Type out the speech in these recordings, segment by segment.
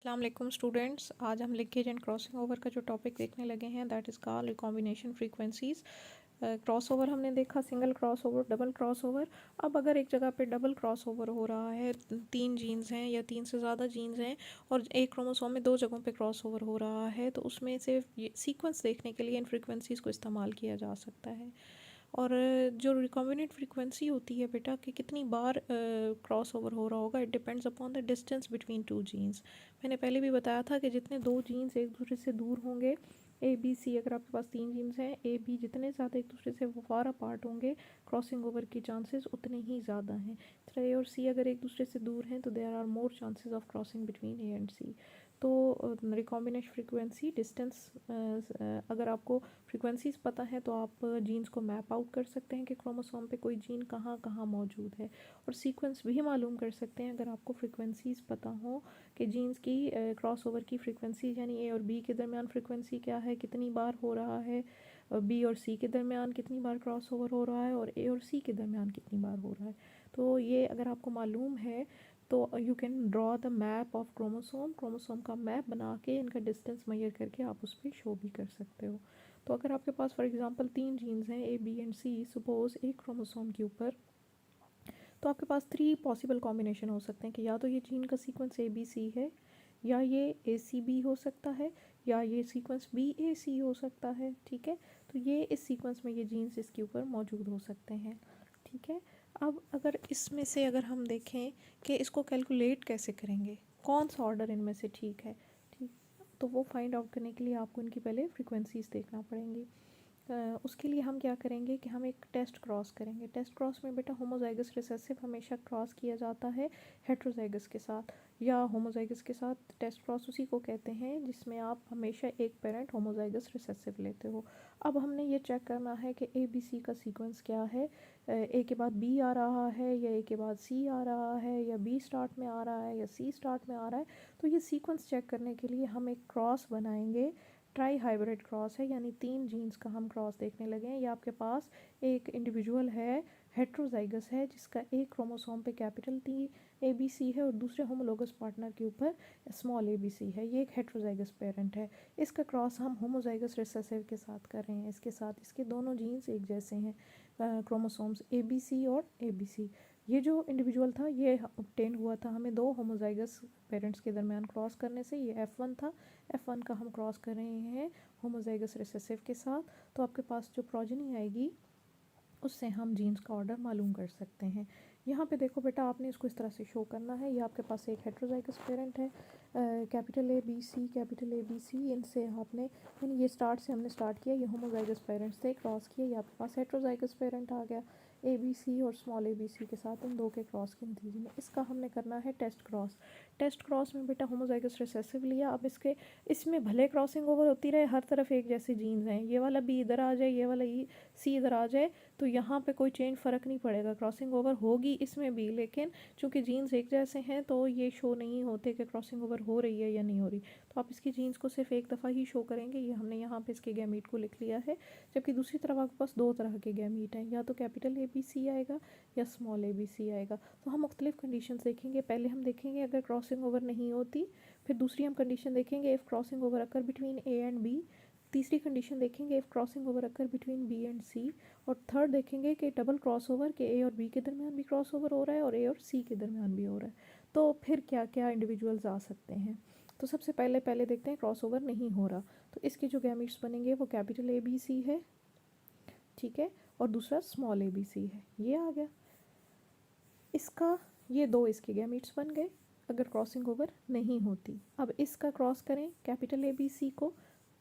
अस्सलाम वालेकुम स्टूडेंट्स। आज हम लिंकेज एंड क्रॉसिंग ओवर का जो टॉपिक देखने लगे हैं that is called recombination frequencies. Cross over हमने देखा, single cross over, double cross over. अब अगर एक जगह पे डबल क्रॉस ओवर हो रहा है, तीन जीन्स हैं या तीन से ज़्यादा जीन्स हैं और एक क्रोमोसोम में दो जगहों पे क्रॉस ओवर हो रहा है, तो उसमें से सीक्वेंस देखने के लिए इन फ्रीक्वेंसीज़ को इस्तेमाल किया जा सकता है। और जो रिकॉम्बिनेंट फ्रीक्वेंसी होती है बेटा कि कितनी बार क्रॉस ओवर हो रहा होगा, it depends upon the distance between two genes. मैंने पहले भी बताया था कि जितने दो जीन्स एक दूसरे से दूर होंगे, ए बी सी, अगर आपके पास तीन जीन्स हैं, ए बी जितने ज़्यादा एक दूसरे से फार अपार्ट होंगे, क्रॉसिंग ओवर की चांसेस उतने ही ज़्यादा हैं। तरह ए और सी अगर एक दूसरे से दूर हैं तो there are more chances of crossing between A and C. तो रिकॉम्बिनेशन फ्रीक्वेंसी डिस्टेंस, अगर आपको फ्रीक्वेंसीज पता है तो आप जीन्स को मैप आउट कर सकते हैं कि क्रोमोसोम पे कोई जीन कहाँ कहाँ मौजूद है, और सीक्वेंस भी मालूम कर सकते हैं अगर आपको फ्रीक्वेंसीज पता हो कि जीन्स की क्रॉस ओवर की फ्रीक्वेंसी, यानी ए और बी के दरमियान फ्रीक्वेंसी क्या है, कितनी बार हो रहा है, बी और सी के दरमियान कितनी बार क्रॉस ओवर हो रहा है, और ए और सी के दरमियान कितनी बार हो रहा है। तो ये अगर आपको मालूम है तो you can draw the map of chromosome का मैप बना के इनका डिस्टेंस मेजर करके आप उस पर शो भी कर सकते हो। तो अगर आपके पास फॉर एग्जांपल तीन जीन्स हैं, A B and C, suppose एक क्रोमोसोम के ऊपर, तो आपके पास थ्री पॉसिबल कॉम्बिनेशन हो सकते हैं कि या तो ये जीन का सीक्वेंस ए बी सी है, या ये ए सी बी हो सकता है, या ये सीक्वेंस बी ए सी हो सकता है। ठीक है, तो ये इस सीक्वेंस में ये जीन्स इसके ऊपर मौजूद हो सकते हैं। ठीक है, अब अगर इसमें से अगर हम देखें कि इसको कैलकुलेट कैसे करेंगे, कौन सा ऑर्डर इनमें से ठीक है, ठीक, तो वो फाइंड आउट करने के लिए आपको इनकी पहले फ्रीक्वेंसीज देखना पड़ेंगी। उसके लिए हम क्या करेंगे कि हम एक टेस्ट क्रॉस करेंगे। टेस्ट क्रॉस में बेटा होमोजाइगस रिसेसिव हमेशा क्रॉस किया जाता है हेट्रोजाइगस के साथ, या होमोजाइगस के साथ। टेस्ट क्रॉस उसी को कहते हैं जिसमें आप हमेशा एक पेरेंट होमोजाइगस रिसेसिव लेते हो। अब हमने ये चेक करना है कि ए बी सी का सीक्वेंस क्या है, ए के बाद बी आ रहा है, या ए के बाद सी आ रहा है, या बी स्टार्ट में आ रहा है, या सी स्टार्ट में आ रहा है। तो ये सीक्वेंस चेक करने के लिए हम एक क्रॉस बनाएंगे। ट्राई हाइब्रिड क्रॉस है, यानी तीन जीन्स का हम क्रॉस देखने लगे हैं। या आपके पास एक इंडिविजुअल है, हेट्रोजाइगस है, जिसका एक क्रोमोसोम पे capital T A B C है और दूसरे होमोलोगस पार्टनर के ऊपर स्मॉल ए बी सी है। ये एक हेट्रोजाइगस पेरेंट है। इसका क्रॉस हम होमोजाइगस रिसेसिव के साथ कर रहे हैं। इसके साथ इसके दोनों जीन्स एक जैसे हैं, क्रोमोसोम्स ए बी सी और ए बी सी। ये जो इंडिविजुअल था ये ऑब्टेन हुआ था हमें दो होमोजाइगस पेरेंट्स के दरमियान क्रॉस करने से। ये F1 था, F1 का हम क्रॉस कर रहे हैं होमोजाइगस रिसेसिव के साथ। तो आपके पास जो प्रोजेनी आएगी उससे हम जीन्स का ऑर्डर मालूम कर सकते हैं। यहाँ पे देखो बेटा, आपने इसको इस तरह से शो करना है। ये आपके पास एक हेट्रोजाइगस पेरेंट है, capital A B C, capital A B C. इनसे आपने, यानी ये स्टार्ट से हमने स्टार्ट किया, ये होमोजाइगस पेरेंट्स थे, क्रॉस किया, ये आपके पास हेट्रोजाइगस पेरेंट आ गया ए बी सी और स्मॉल ए बी सी के साथ। इन दो के क्रॉस के नतीजे में इसका हमने करना है टेस्ट क्रॉस। टेस्ट क्रॉस में बेटा होमोजाइगस रिसेसिव लिया। अब इसमें भले क्रॉसिंग ओवर होती रहे, हर तरफ एक जैसे जीन्स हैं, ये वाला बी इधर आ जाए, ये वाला ई सी इधर आ जाए, तो यहाँ पे कोई चेंज फ़र्क नहीं पड़ेगा, क्रॉसिंग ओवर होगी इसमें भी। लेकिन चूंकि जीन्स एक जैसे हैं तो ये शो नहीं होते कि क्रॉसिंग ओवर हो रही है या नहीं हो रही। तो आप इसकी जीन्स को सिर्फ एक दफ़ा ही शो करेंगे। ये हमने यहाँ पे इसके गैमीट को लिख लिया है। जबकि दूसरी तरफ आपके पास दो तरह के गैमीट हैं, या तो कैपिटल ए बी सी आएगा या स्मॉल ए बी सी आएगा। तो हम मुख्तलिफ कंडीशन देखेंगे। पहले हम देखेंगे अगर क्रॉसिंग ओवर नहीं होती, फिर दूसरी हम कंडीशन देखेंगे if crossing over occur between A and B, तीसरी कंडीशन देखेंगे if crossing over occur between B and C, और थर्ड देखेंगे कि डबल क्रॉस ओवर के ए और बी के दरमियान भी क्रॉस ओवर हो रहा है और ए और सी के दरमियान भी हो रहा है। तो फिर क्या क्या इंडिविजुअल्स आ सकते हैं। तो सबसे पहले देखते हैं क्रॉस ओवर नहीं हो रहा, तो इसके जो गैमीट्स बनेंगे वो कैपिटल ए बी सी है, ठीक है, और दूसरा स्मॉल ए बी सी है। ये आ गया इसका, ये दो इसके गैमीट्स बन गए अगर क्रॉसिंग ओवर नहीं होती। अब इसका क्रॉस करें कैपिटल ए बी सी को,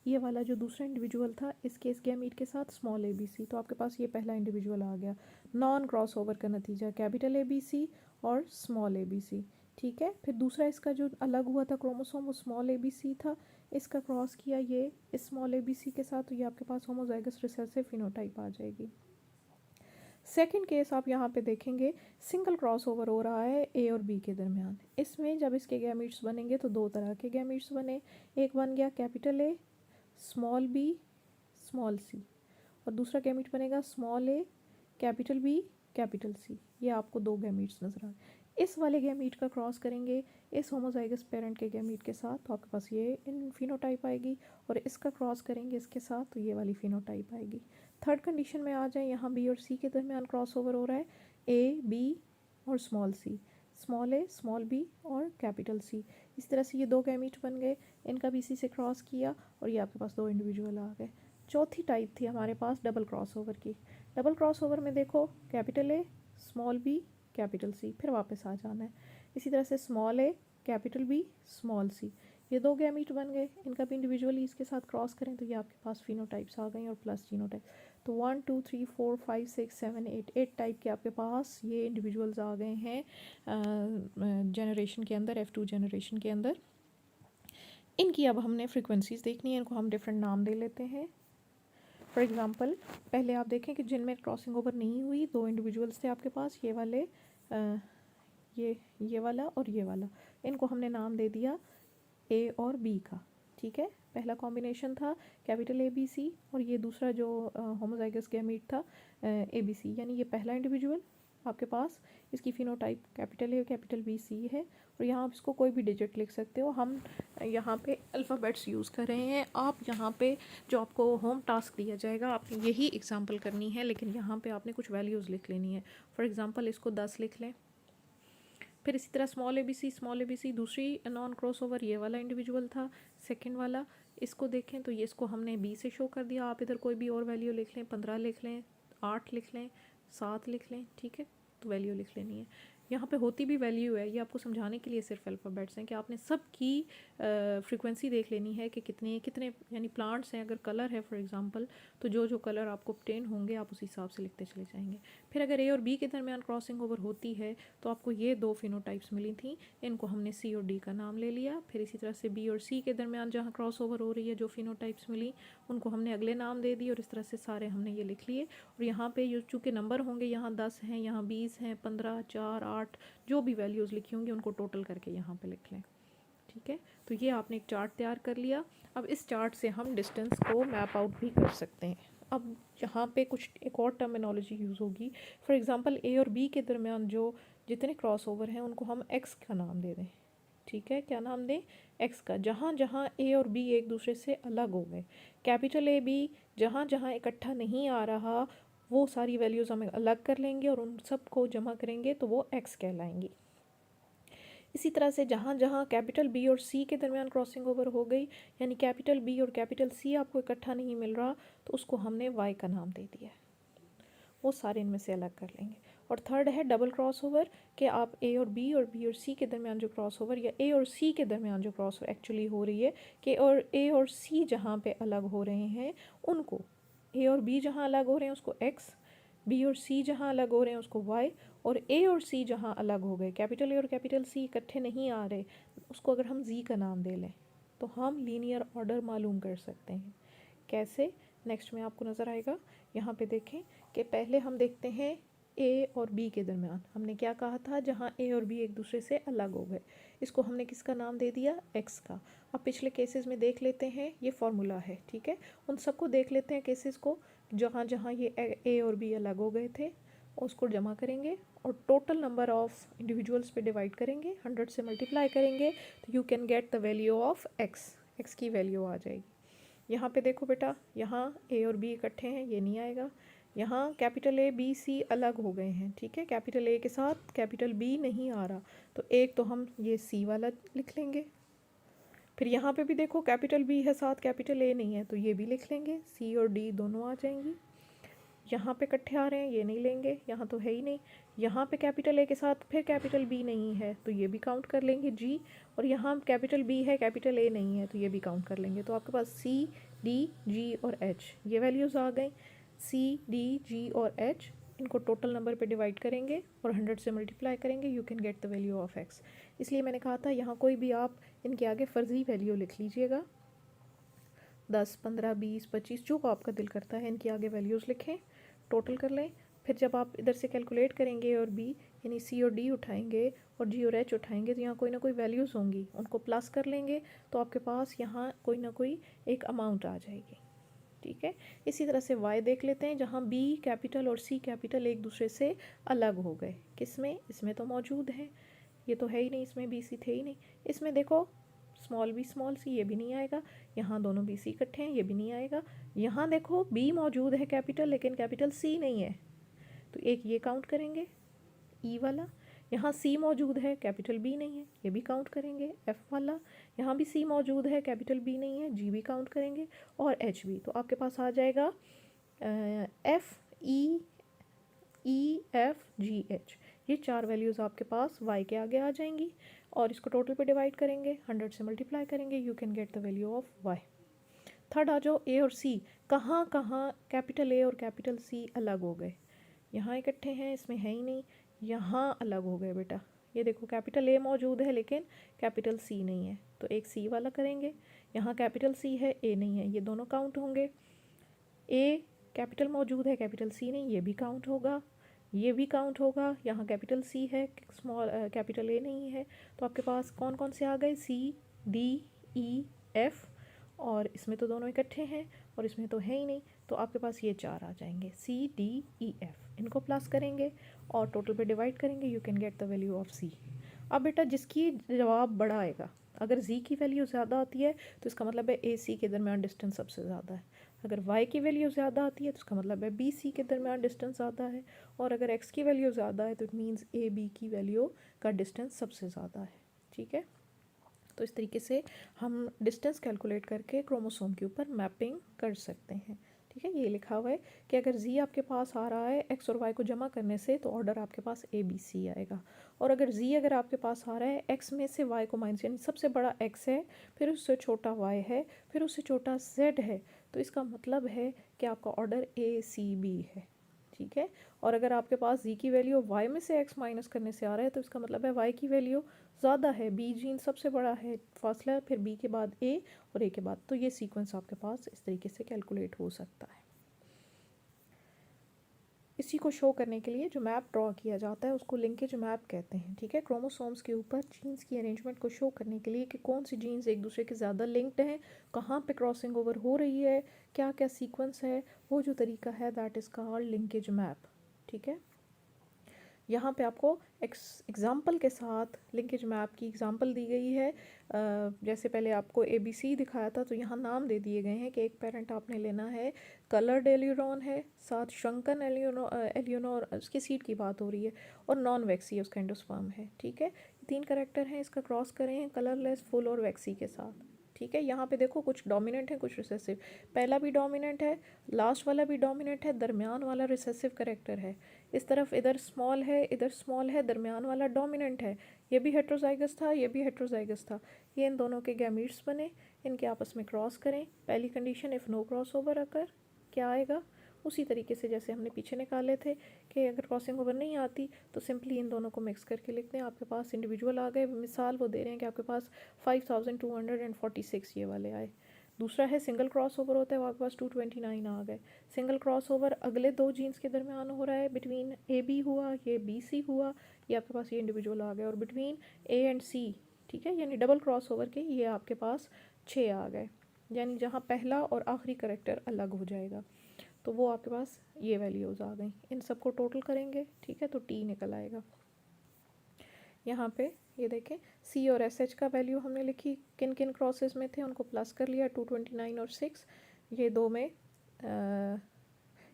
ये वाला जो दूसरा इंडिविजुअल था इसके इस गैमीट के साथ स्मॉल ए बी सी, तो आपके पास ये पहला इंडिविजुअल आ गया। नॉन क्रॉस ओवर का नतीजा कैपिटल ए बी सी और स्मॉल ए बी सी, ठीक है। फिर दूसरा इसका जो अलग हुआ था क्रोमोसोम वो स्मॉल ए बी सी था, इसका क्रॉस किया ये इस स्मॉल ए बी सी के साथ, तो ये आपके पास होमोजाइगस रिसेसिव फिनोटाइप आ जाएगी। सेकंड केस आप यहाँ पे देखेंगे, सिंगल क्रॉस ओवर हो रहा है ए और बी के दरमियान। इसमें जब इसके गैमीट्स बनेंगे तो दो तरह के गैमीट्स बने, एक बन गया capital A small B small C, और दूसरा गैमीट बनेगा small A capital B capital C. ये आपको दो गैमीट्स नजर आ रहे हैं। इस वाले गैमीट का क्रॉस करेंगे इस होमोजाइगस पेरेंट के गैमीट के साथ तो आपके पास ये फिनोटाइप आएगी, और इसका क्रॉस करेंगे इसके साथ तो ये वाली फिनोटाइप आएगी। थर्ड कंडीशन में आ जाए, यहाँ बी और सी के दरमियान क्रॉस ओवर हो रहा है, ए बी और स्मॉल सी, स्मॉल ए स्मॉल बी और कैपिटल सी। इस तरह से ये दो गैमीट बन गए, इनका बी सी से क्रॉस किया और ये आपके पास दो इंडिविजुअल आ गए। चौथी टाइप थी हमारे पास डबल क्रॉस ओवर की। डबल क्रॉस ओवर में देखो capital A small B capital C, फिर वापस आ जाना है। इसी तरह से small A capital B small C, ये दो गैमीट बन गए, इनका भी इंडिविजुअली इसके साथ क्रॉस करें तो ये आपके पास फिनोटाइप्स आ गई और प्लस जीनोटाइप। तो 1 2 3 4 5 6 7 8 टाइप के आपके पास ये इंडिविजुअल्स आ गए हैं जनरेशन के अंदर, F2 जनरेशन के अंदर। इनकी अब हमने फ्रीक्वेंसीज देखनी है, इनको हम डिफरेंट नाम दे लेते हैं। फॉर एग्ज़ाम्पल पहले आप देखें कि जिनमें क्रॉसिंग ओवर नहीं हुई, दो इंडिविजुअल्स थे आपके पास, ये वाले ये वाला और ये वाला, इनको हमने नाम दे दिया ए और बी का। ठीक है, पहला कॉम्बिनेशन था कैपिटल ए बी सी और ये दूसरा जो होमोजाइगस गैमीट था ए बी सी, यानी ये पहला इंडिविजुअल आपके पास, इसकी फिनोटाइप कैपिटल ए और कैपिटल बी सी है, और यहाँ आप इसको कोई भी डिजिट लिख सकते हो। हम यहाँ पे अल्फ़ाबेट्स यूज़ कर रहे हैं, आप यहाँ पे जो आपको होम टास्क दिया जाएगा आपने यही एग्जांपल करनी है, लेकिन यहाँ पे आपने कुछ वैल्यूज़ लिख लेनी है। फॉर एग्ज़ाम्पल इसको 10 लिख लें। फिर इसी तरह स्मॉल ए बी सी दूसरी नॉन क्रॉस ओवर ये वाला इंडिविजुअल था, सेकंड वाला। इसको देखें तो ये इसको हमने बी से शो कर दिया, आप इधर कोई भी और वैल्यू लिख लें, 15 लिख लें, 8 लिख लें, 7 लिख लें, ठीक है, तो वैल्यू लिख लेनी है। यहाँ पे होती भी वैल्यू है, ये आपको समझाने के लिए सिर्फ अल्फ़ाबेट्स हैं कि आपने सब की फ्रीक्वेंसी देख लेनी है कि कितने कितने, यानी प्लांट्स हैं, अगर कलर है फॉर एग्जांपल तो जो जो कलर आपको ऑब्टेन होंगे आप उस हिसाब से लिखते चले जाएंगे। फिर अगर ए और बी के दरमियान क्रॉसिंग ओवर होती है तो आपको ये दो फिनोटाइप्स मिली थी, इनको हमने सी और डी का नाम ले लिया। फिर इसी तरह से बी और सी के दरमियान जहाँ क्रॉस ओवर हो रही है जो फिनोटाइप्स मिली उनको हमने अगले नाम दे दिए, और इस तरह से सारे हमने ये लिख लिए। और यहाँ पे जो चूँकि नंबर होंगे, यहाँ 10 हैं, यहाँ 20 हैं, 15 4 8 जो भी वैल्यूज़ लिखी होंगी उनको टोटल करके यहाँ पे लिख लें। ठीक है, तो ये आपने एक चार्ट तैयार कर लिया। अब इस चार्ट से हम डिस्टेंस को मैप आउट भी कर सकते हैं। अब यहाँ पे कुछ एक और टर्मिनोलॉजी यूज़ होगी। फॉर एग्जांपल ए और बी के दरमियान जो जितने क्रॉस ओवर हैं उनको हम एक्स का नाम दे दें। ठीक है, क्या नाम दें? एक्स का। जहाँ जहाँ ए और बी एक दूसरे से अलग हो गए, कैपिटल ए बी जहाँ जहाँ इकट्ठा नहीं आ रहा वो सारी वैल्यूज़ हम अलग कर लेंगे और उन सब को जमा करेंगे तो वो एक्स कहलाएंगी। इसी तरह से जहाँ जहाँ कैपिटल बी और सी के दरमियान क्रॉसिंग ओवर हो गई, यानी कैपिटल बी और कैपिटल सी आपको इकट्ठा नहीं मिल रहा, तो उसको हमने वाई का नाम दे दिया, वो सारे इनमें से अलग कर लेंगे। और थर्ड है डबल क्रॉस ओवर, कि आप ए और बी और सी के दरमियान जो क्रॉस ओवर, या ए और सी के दरमियान जो क्रॉस ओवर एक्चुअली हो रही है कि और ए और सी जहाँ पे अलग हो रहे हैं उनको, ए और बी जहाँ अलग हो रहे हैं उसको एक्स, बी और सी जहाँ अलग हो रहे हैं उसको वाई, और ए और सी जहाँ अलग हो गए, कैपिटल ए और कैपिटल सी इकट्ठे नहीं आ रहे, उसको अगर हम जी का नाम दे लें तो हम लीनियर ऑर्डर मालूम कर सकते हैं। कैसे? नेक्स्ट में आपको नज़र आएगा। यहाँ पे देखें कि पहले हम देखते हैं ए और बी के दरमियान हमने क्या कहा था, जहाँ ए और बी एक दूसरे से अलग हो गए, इसको हमने किसका नाम दे दिया? एक्स का। अब पिछले केसेस में देख लेते हैं, ये फॉर्मूला है, ठीक है, उन सबको देख लेते हैं केसेस को, जहाँ जहाँ ये ए और बी अलग हो गए थे उसको जमा करेंगे और टोटल नंबर ऑफ इंडिविजुअल्स पे डिवाइड करेंगे, 100 से मल्टीप्लाई करेंगे तो you can get the value of x, x की वैल्यू आ जाएगी। यहाँ पे देखो बेटा, यहाँ ए और बी इकट्ठे हैं, ये नहीं आएगा। यहाँ कैपिटल ए बी सी अलग हो गए हैं, ठीक है, कैपिटल ए के साथ कैपिटल बी नहीं आ रहा, तो एक तो हम ये सी वाला लिख लेंगे। फिर यहाँ पे भी देखो कैपिटल बी है साथ कैपिटल ए नहीं है, तो ये भी लिख लेंगे, सी और डी दोनों आ जाएंगी। यहाँ पे इकट्ठे आ रहे हैं, ये नहीं लेंगे, यहाँ तो है ही नहीं। यहाँ पे कैपिटल ए के साथ फिर कैपिटल बी नहीं है तो ये भी काउंट कर लेंगे जी, और यहाँ कैपिटल बी है कैपिटल ए नहीं है तो ये भी काउंट कर लेंगे। तो आपके पास सी डी जी और एच ये वैल्यूज़ आ गई। सी डी जी और एच, इनको टोटल नंबर पे डिवाइड करेंगे और 100 से मल्टीप्लाई करेंगे, you can get the value of x. इसलिए मैंने कहा था यहाँ कोई भी आप इनके आगे फ़र्जी वैल्यू लिख लीजिएगा, 10 15 20 25 जो आपका दिल करता है इनके आगे वैल्यूज़ लिखें, टोटल कर लें। फिर जब आप इधर से कैलकुलेट करेंगे और बी यानी सी और डी उठाएंगे और जी और एच उठाएंगे तो यहाँ कोई ना कोई वैल्यूज़ होंगी, उनको प्लस कर लेंगे तो आपके पास यहाँ कोई ना कोई एक अमाउंट आ जाएगी। ठीक है, इसी तरह से वाई देख लेते हैं, जहाँ बी कैपिटल और सी कैपिटल एक दूसरे से अलग हो गए, किस में? इसमें तो मौजूद है, ये तो है ही नहीं, इसमें बी सी थे ही नहीं। इसमें देखो स्मॉल बी स्मॉल सी, ये भी नहीं आएगा। यहाँ दोनों बी सी इकट्ठे हैं, ये भी नहीं आएगा। यहाँ देखो बी मौजूद है कैपिटल, लेकिन कैपिटल सी नहीं है, तो एक ये काउंट करेंगे ई वाला। यहाँ सी मौजूद है, कैपिटल बी नहीं है, ये भी काउंट करेंगे एफ वाला। यहाँ भी सी मौजूद है, कैपिटल बी नहीं है, जी भी काउंट करेंगे, और एच भी। तो आपके पास आ जाएगा F E F G H. ये 4 वैल्यूज़ आपके पास वाई के आगे आ जाएंगी, और इसको टोटल पे डिवाइड करेंगे, 100 से मल्टीप्लाई करेंगे, you can get the value of Y. Third आ जाओ ए और सी। कहाँ कहाँ कैपिटल ए और कैपिटल सी अलग हो गए? यहाँ इकट्ठे हैं, इसमें है ही नहीं। यहाँ अलग हो गए बेटा, ये देखो कैपिटल ए मौजूद है लेकिन कैपिटल सी नहीं है, तो एक सी वाला करेंगे। यहाँ कैपिटल सी है, ए नहीं है, ये दोनों काउंट होंगे। ए कैपिटल मौजूद है, कैपिटल सी नहीं, ये भी काउंट होगा, ये भी काउंट होगा। यहाँ कैपिटल सी है, स्मॉल कैपिटल ए नहीं है, तो आपके पास कौन कौन से आ गए? सी डी ई एफ, और इसमें तो दोनों इकट्ठे हैं और इसमें तो है ही नहीं, तो आपके पास ये 4 आ जाएंगे, सी डी ई एफ। इनको प्लस करेंगे और टोटल पे डिवाइड करेंगे, you can get the value of C. अब बेटा जिसकी जवाब बड़ा आएगा, अगर जी की वैल्यू ज़्यादा आती है तो इसका मतलब है ए सी के दरमियान डिस्टेंस सबसे ज़्यादा है। अगर y की वैल्यू ज़्यादा आती है तो इसका मतलब है बी सी के दरमियान डिस्टेंस ज़्यादा है, और अगर x की वैल्यू ज़्यादा है तो इट मीन्स ए बी की वैल्यू का डिस्टेंस सबसे ज़्यादा है। ठीक है, तो इस तरीके से हम डिस्टेंस कैलकुलेट करके क्रोमोसोम के ऊपर मैपिंग कर सकते हैं। ठीक है, ये लिखा हुआ है कि अगर जी आपके पास आ रहा है एक्स और वाई को जमा करने से, तो ऑर्डर आपके पास ए बी सी आएगा। और अगर जी अगर आपके पास आ रहा है एक्स में से वाई को माइनस, यानी सबसे बड़ा एक्स है, फिर उससे छोटा वाई है, फिर उससे छोटा जेड है, तो इसका मतलब है कि आपका ऑर्डर ए सी बी है। ठीक है, और अगर आपके पास जी की वैल्यू वाई में से एक्स माइनस करने से आ रहा है, तो इसका मतलब है वाई की वैल्यू ज़्यादा है, बी जीन सबसे बड़ा है, फासला फिर बी के बाद ए और ए के बाद, तो ये सीक्वेंस आपके पास इस तरीके से कैलकुलेट हो सकता है। इसी को शो करने के लिए जो मैप ड्रॉ किया जाता है उसको लिंकेज मैप कहते हैं। ठीक है, क्रोमोसोम्स के ऊपर जीन्स की अरेंजमेंट को शो करने के लिए कि कौन सी जीन्स एक दूसरे के ज़्यादा लिंक्ड हैं, कहाँ पे क्रॉसिंग ओवर हो रही है, क्या क्या सीक्वेंस है, वो जो तरीका है that is called linkage map. ठीक है, यहाँ पे आपको एग्जाम्पल के साथ लिंकेज मैप की एग्जाम्पल दी गई है। जैसे पहले आपको ABC दिखाया था, तो यहाँ नाम दे दिए गए हैं कि एक पेरेंट आपने लेना है, कलर्ड एल्यूरॉन है, साथ श्रंकन एल्यूनोर उसकी सीड की बात हो रही है, और नॉन वैक्सीयस एंडोस्पर्म है। ठीक है, 3 कैरेक्टर हैं, इसका क्रॉस करें कलरलेस, फुल और वैक्सी के साथ। ठीक है, यहाँ पे देखो कुछ डोमिनेंट है कुछ रिसेसिव, पहला भी डोमिनेंट है, लास्ट वाला भी डोमिनेंट है, दरमियान वाला रिसेसिव करेक्टर है। इस तरफ इधर स्मॉल है, इधर स्मॉल है, दरमियान वाला डोमिनेंट है। ये भी हेट्रोजाइगस था, ये भी हेट्रोजाइगस था, ये इन दोनों के गैमीट्स बने, इनके आपस में क्रॉस करें। पहली condition if no cross over occur, क्या आएगा? उसी तरीके से जैसे हमने पीछे निकाले थे कि अगर क्रॉसिंग ओवर नहीं आती तो सिंपली इन दोनों को मिक्स करके लिखते हैं, आपके पास इंडिविजुअल आ गए। मिसाल वो दे रहे हैं कि आपके पास 5246 ये वाले आए। दूसरा है सिंगल क्रॉस ओवर होता है, वो आपके पास 229 आ गए। सिंगल क्रॉस ओवर अगले 2 जीन्स के दरमियान हो रहा है, बिटवीन ए बी हुआ, ये बी सी हुआ, ये आपके पास ये इंडिविजुअल आ गए, और बिटवीन ए एंड सी, ठीक है, यानी डबल क्रॉस ओवर के ये आपके पास 6 आ गए, यानी जहाँ पहला और आखिरी करेक्टर अलग हो जाएगा, तो वो आपके पास ये वैल्यूज़ आ गई। इन सबको टोटल करेंगे, ठीक है, तो टी निकल आएगा। यहाँ पे ये देखें सी और एस एच का वैल्यू हमने लिखी, किन किन क्रॉसेस में थे उनको प्लस कर लिया, 229 और 6, ये दो में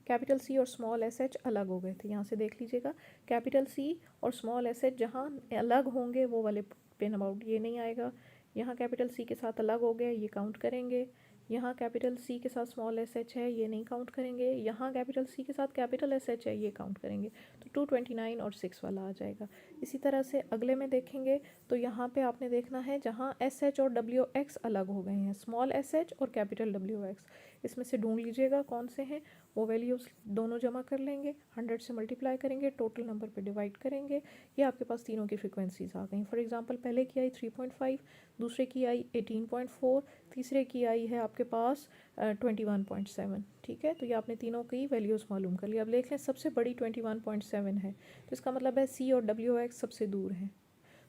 कैपिटल सी और स्मॉल एस एच अलग हो गए थे। यहाँ से देख लीजिएगा, कैपिटल सी और स्मॉल एस एच जहाँ अलग होंगे वो वाले पिन अबाउट ये नहीं आएगा। यहाँ कैपिटल सी के साथ अलग हो गया, ये काउंट करेंगे। यहाँ कैपिटल सी के साथ स्मॉल एस एच है, ये नहीं काउंट करेंगे। यहाँ कैपिटल सी के साथ कैपिटल एस एच है, ये काउंट करेंगे। तो 229 और 6 वाला आ जाएगा। इसी तरह से अगले में देखेंगे तो यहाँ पे आपने देखना है जहाँ एस एच और डब्ल्यू एक्स अलग हो गए हैं, स्मॉल एस एच और कैपिटल डब्ल्यू एक्स, इसमें से ढूंढ लीजिएगा कौन से हैं, वो वैल्यूज़ दोनों जमा कर लेंगे, 100 से मल्टीप्लाई करेंगे, टोटल नंबर पे डिवाइड करेंगे, ये आपके पास तीनों की फ्रिक्वेंसीज आ गई। फॉर एग्जांपल पहले की आई 3.5, दूसरे की आई 18.4, तीसरे की आई है आपके पास 21.7। ठीक है, तो ये आपने तीनों की वैल्यूज़ मालूम कर लिया। अब देख लें सबसे बड़ी 21.7 है, तो इसका मतलब है सी और डब्ल्यू एक्स सबसे दूर हैं,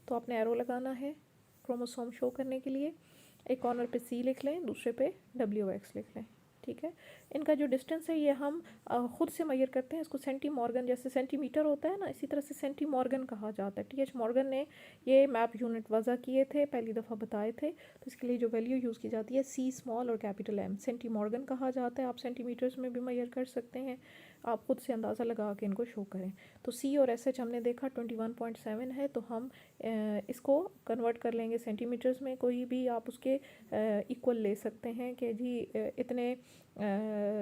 तो आपने एरो लगाना है क्रोमोसोम शो करने के लिए। एक कॉर्नर पे सी लिख लें, दूसरे पे डब्ल्यू एक्स लिख लें। ठीक है। इनका जो डिस्टेंस है ये हम ख़ुद से मेजर करते हैं, इसको सेंटी मॉर्गन, जैसे सेंटीमीटर होता है ना, इसी तरह से सेंटी मॉर्गन कहा जाता है। टी.एच. मॉर्गन ने ये मैप यूनिट वज़ा किए थे, पहली दफ़ा बताए थे। तो इसके लिए जो वैल्यू यूज़ की जाती है C स्मॉल और कैपिटल M, सेंटी मॉर्गन कहा जाता है। आप सेंटीमीटर्स में भी मेजर कर सकते हैं, आप खुद से अंदाज़ा लगा के इनको शो करें। तो C और SH हमने देखा 21.7 है, तो हम इसको कन्वर्ट कर लेंगे सेंटीमीटर्स में। कोई भी आप उसके इक्वल ले सकते हैं कि जी इतने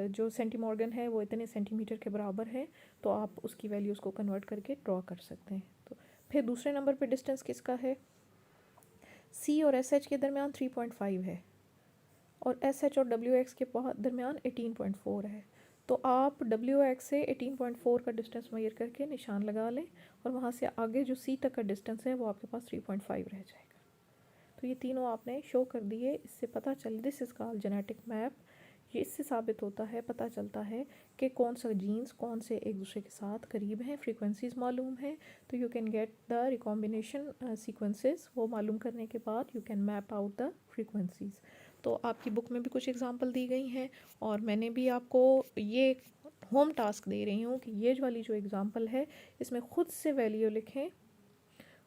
जो सेंटी मॉर्गन है वो इतने सेंटीमीटर के बराबर है, तो आप उसकी वैल्यूज़ को कन्वर्ट करके ड्रॉ कर सकते हैं। तो फिर दूसरे नंबर पे डिस्टेंस किसका है? C और SH के दरमियान 3.5 है और SH और WX के दरमियान 18.4 है। तो आप WX से 18.4 का डिस्टेंस मेजर करके निशान लगा लें और वहाँ से आगे जो C तक का डिस्टेंस है वो आपके पास 3.5 रह जाएगा। तो ये तीनों आपने शो कर दिए। इससे पता चल, this is called genetic map. ये इससे साबित होता है, पता चलता है कि कौन सा जीन्स कौन से एक दूसरे के साथ करीब हैं, फ्रीक्वेंसीज मालूम है। तो you can get the recombination sequences, वो मालूम करने के बाद you can map out the frequencies. तो आपकी बुक में भी कुछ एग्जांपल दी गई हैं और मैंने भी आपको ये होम टास्क दे रही हूँ कि ये वाली जो एग्ज़ाम्पल है इसमें ख़ुद से वैल्यू लिखें,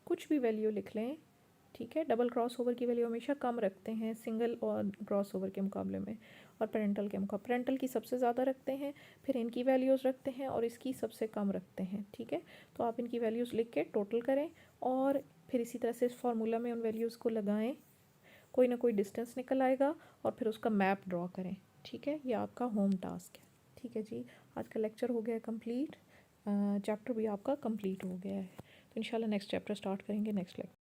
कुछ भी वैल्यू लिख लें, ठीक है। डबल क्रॉस ओवर की वैल्यू हमेशा कम रखते हैं सिंगल और क्रॉस ओवर के मुकाबले में, और पेरेंटल के मुकाबले पेरेंटल की सबसे ज़्यादा रखते हैं, फिर इनकी वैल्यूज़ रखते हैं और इसकी सबसे कम रखते हैं, ठीक है। तो आप इनकी वैल्यूज़ लिख के टोटल करें और फिर इसी तरह से इस फार्मूला में उन वैल्यूज़ को लगाएं, कोई ना कोई डिस्टेंस निकल आएगा और फिर उसका मैप ड्रॉ करें, ठीक है। ये आपका होम टास्क है, ठीक है जी। आज का लेक्चर हो गया कंप्लीट, चैप्टर भी आपका कंप्लीट हो गया है। तो इंशाल्लाह नेक्स्ट चैप्टर स्टार्ट करेंगे नेक्स्ट लेक्चर।